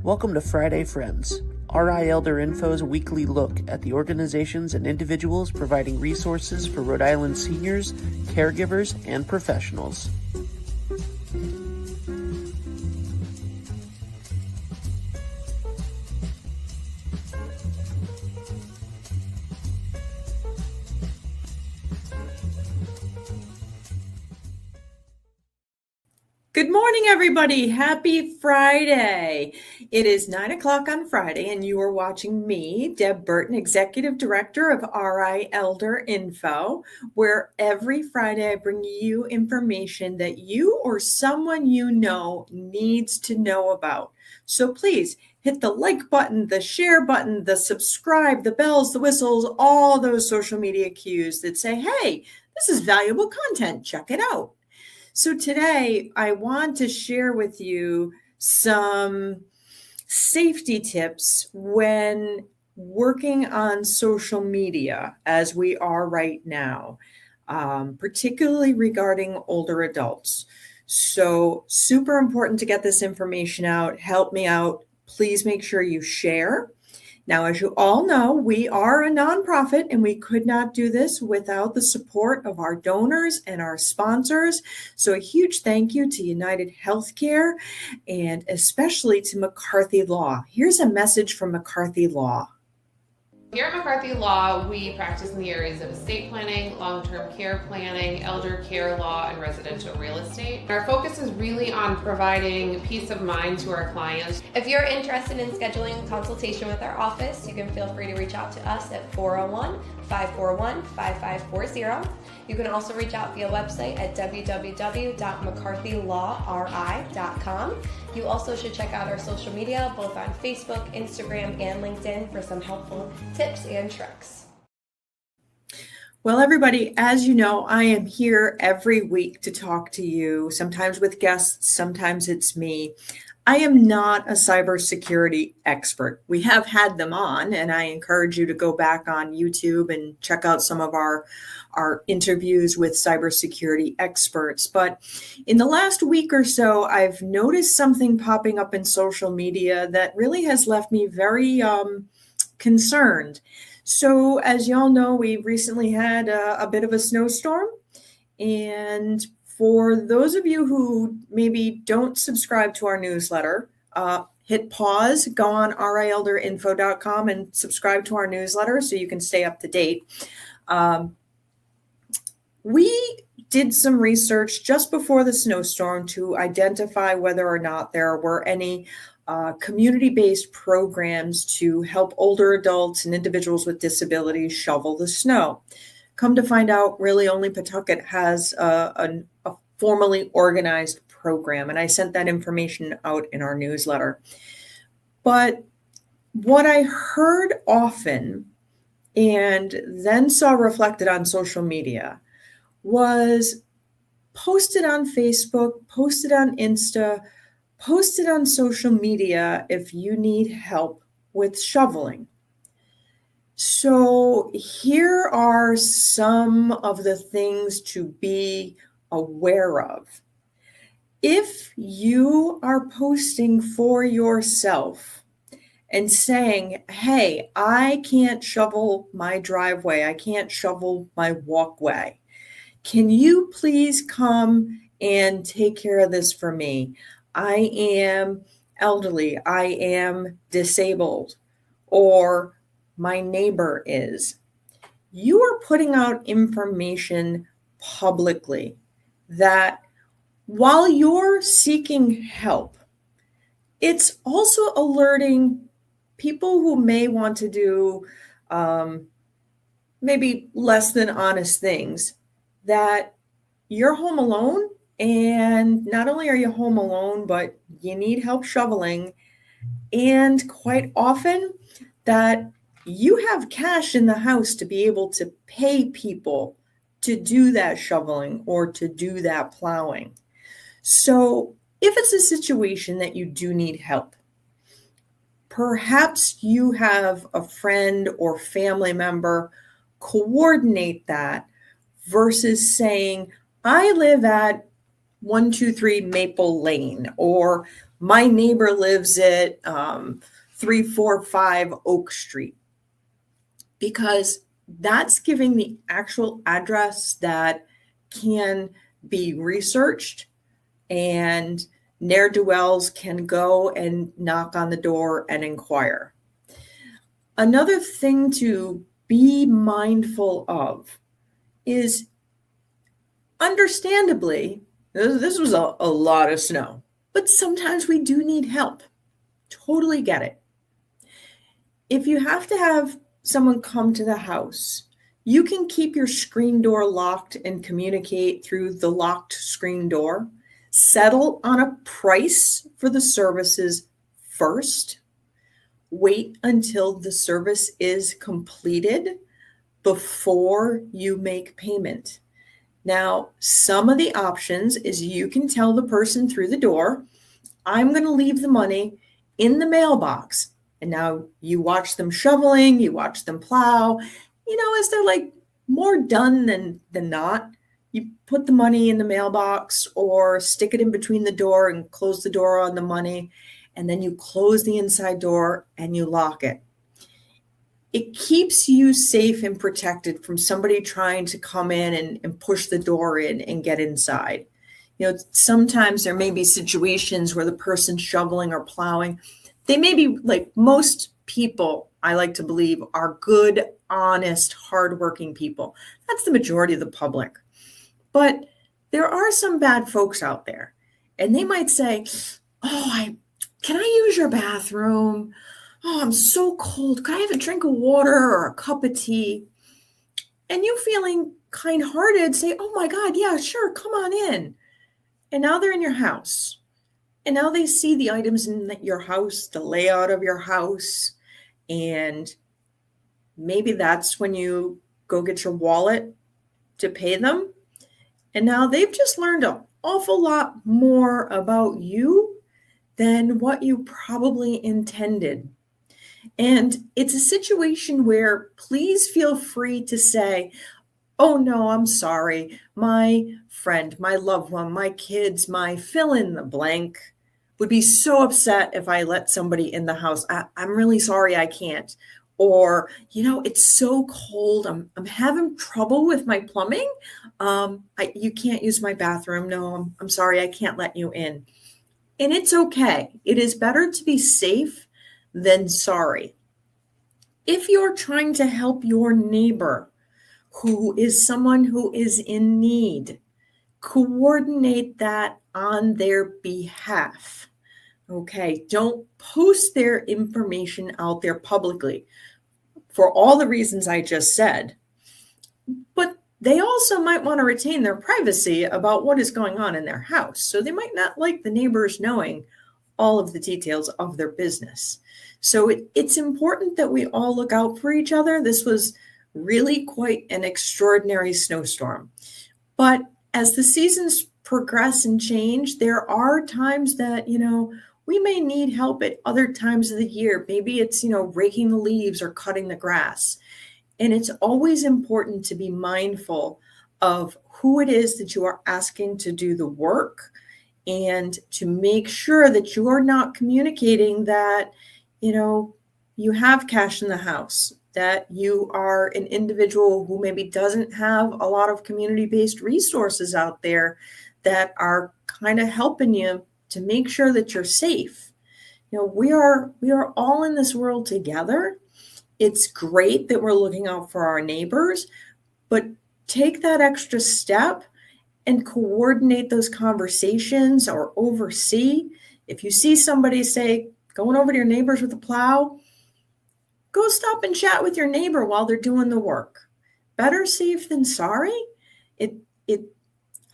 Welcome to Friday Friends, RI Elder Info's weekly look at the organizations and individuals providing resources for Rhode Island seniors, caregivers, and professionals. Good morning, everybody. Happy Friday. It is 9 o'clock on Friday, and you are watching me, Deb Burton, Executive Director of RI Elder Info, where every Friday I bring you information that you or someone you know needs to know about. So please hit the like button, the share button, the subscribe, the bells, the whistles, all those social media cues that say, hey, this is valuable content. Check it out. So today I want to share with you some safety tips when working on social media as we are right now, particularly regarding older adults. So super important to get this information out. Help me out. Please make sure you share. Now, as you all know, we are a nonprofit and we could not do this without the support of our donors and our sponsors. So a huge thank you to United Healthcare and especially to McCarthy Law. Here's a message from McCarthy Law. Here at McCarthy Law, we practice in the areas of estate planning, long-term care planning, elder care law, and residential real estate. Our focus is really on providing peace of mind to our clients. If you're interested in scheduling a consultation with our office, you can feel free to reach out to us at 401-541-5540. You can also reach out via website at www.mccarthylawri.com. You also should check out our social media, both on Facebook, Instagram, and LinkedIn for some helpful tips and tricks. Well, everybody, as you know, I am here every week to talk to you, sometimes with guests, sometimes it's me. I am not a cybersecurity expert. We have had them on, and I encourage you to go back on YouTube and check out some of our interviews with cybersecurity experts. But in the last week or so, I've noticed something popping up in social media that really has left me very concerned. So as y'all know, we recently had a bit of a snowstorm, and for those of you who maybe don't subscribe to our newsletter, hit pause, go on rielderinfo.com and subscribe to our newsletter so you can stay up to date. We did some research just before the snowstorm to identify whether or not there were any community-based programs to help older adults and individuals with disabilities shovel the snow. Come to find out, really only Pawtucket has a formally organized program, and I sent that information out in our newsletter. But what I heard often and then saw reflected on social media was posted on Facebook, posted on Insta, posted on social media if you need help with shoveling. So here are some of the things to be aware of. If you are posting for yourself and saying, hey, I can't shovel my driveway, I can't shovel my walkway, can you please come and take care of this for me? I am elderly, I am disabled, or my neighbor is. You are putting out information publicly that while you're seeking help, it's also alerting people who may want to do maybe less than honest things that you're home alone, and not only are you home alone, but you need help shoveling, and quite often that you have cash in the house to be able to pay people to do that shoveling or to do that plowing. So if it's a situation that you do need help, perhaps you have a friend or family member coordinate that versus saying, I live at 123 Maple Lane, or my neighbor lives at 345 Oak Street, because that's giving the actual address that can be researched, and ne'er-do-wells can go and knock on the door and inquire. Another thing to be mindful of is, understandably, this was a lot of snow, but sometimes we do need help. Totally get it. If you have to have someone come to the house, you can keep your screen door locked and communicate through the locked screen door. Settle on a price for the services first. Wait until the service is completed before you make payment. Now, some of the options is you can tell the person through the door, I'm going to leave the money in the mailbox. And now you watch them shoveling, you watch them plow, as they're like more done than not, you put the money in the mailbox or stick it in between the door and close the door on the money. And then you close the inside door and you lock it. It keeps you safe and protected from somebody trying to come in and push the door in and get inside. Sometimes there may be situations where the person shoveling or plowing, they may be, like most people, I like to believe, are good, honest, hardworking people. That's the majority of the public. But there are some bad folks out there, and they might say, can I use your bathroom? Oh, I'm so cold. Can I have a drink of water or a cup of tea? And you, feeling kind-hearted, say, oh my God, yeah, sure, come on in. And now they're in your house. And now they see the items in your house, the layout of your house. And maybe that's when you go get your wallet to pay them. And now they've just learned an awful lot more about you than what you probably intended. And it's a situation where please feel free to say, oh no, I'm sorry. My friend, my loved one, my kids, my fill in the blank would be so upset if I let somebody in the house. I'm really sorry, I can't. Or, it's so cold. I'm having trouble with my plumbing. You can't use my bathroom. No, I'm sorry, I can't let you in. And it's okay. It is better to be safe than sorry. If you're trying to help your neighbor who is someone who is in need, coordinate that on their behalf. Okay, don't post their information out there publicly for all the reasons I just said. But they also might want to retain their privacy about what is going on in their house. So they might not like the neighbors knowing all of the details of their business. So it's important that we all look out for each other. This was really quite an extraordinary snowstorm. But as the seasons progress and change, there are times that, we may need help at other times of the year. Maybe it's, raking the leaves or cutting the grass. And it's always important to be mindful of who it is that you are asking to do the work, and to make sure that you are not communicating that, you have cash in the house, that you are an individual who maybe doesn't have a lot of community-based resources out there that are kind of helping you to make sure that you're safe. We are all in this world together. It's great that we're looking out for our neighbors, but take that extra step and coordinate those conversations or oversee. If you see somebody, say, going over to your neighbors with a plow, go stop and chat with your neighbor while they're doing the work. Better safe than sorry. It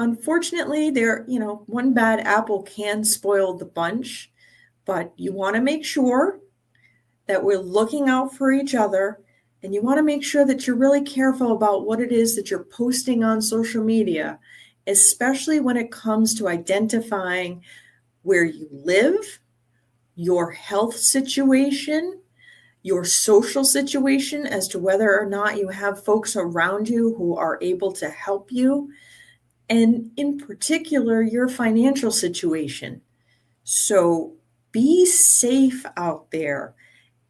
unfortunately, one bad apple can spoil the bunch, but you want to make sure that we're looking out for each other, and you want to make sure that you're really careful about what it is that you're posting on social media, especially when it comes to identifying where you live, your health situation, your social situation, as to whether or not you have folks around you who are able to help you. and in particular, your financial situation. So be safe out there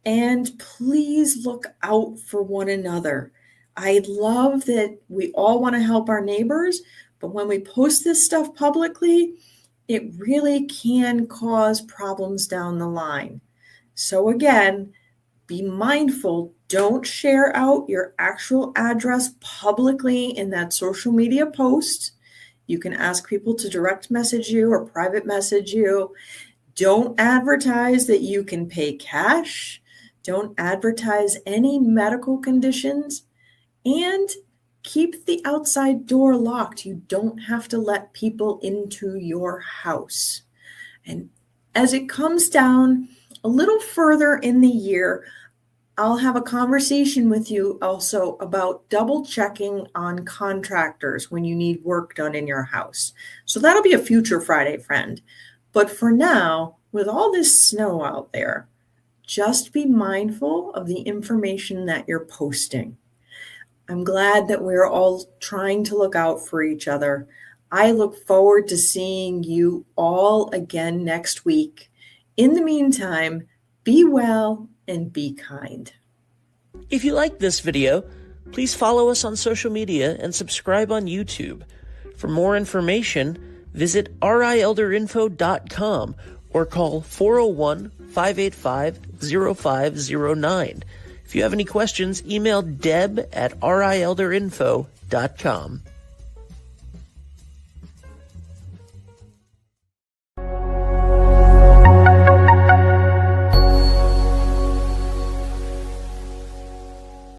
and please look out for one another. I love that we all want to help our neighbors, but when we post this stuff publicly, it really can cause problems down the line. So again, be mindful. Don't share out your actual address publicly in that social media post. You can ask people to direct message you or private message you. Don't advertise that you can pay cash. Don't advertise any medical conditions. And keep the outside door locked. You don't have to let people into your house. And as it comes down a little further in the year, I'll have a conversation with you also about double checking on contractors when you need work done in your house. So that'll be a future Friday, friend. But for now, with all this snow out there, just be mindful of the information that you're posting. I'm glad that we're all trying to look out for each other. I look forward to seeing you all again next week. In the meantime, be well and be kind. If you like this video, please follow us on social media and subscribe on YouTube. For more information, visit rielderinfo.com or call 401-585-0509. If you have any questions, email deb@rielderinfo.com.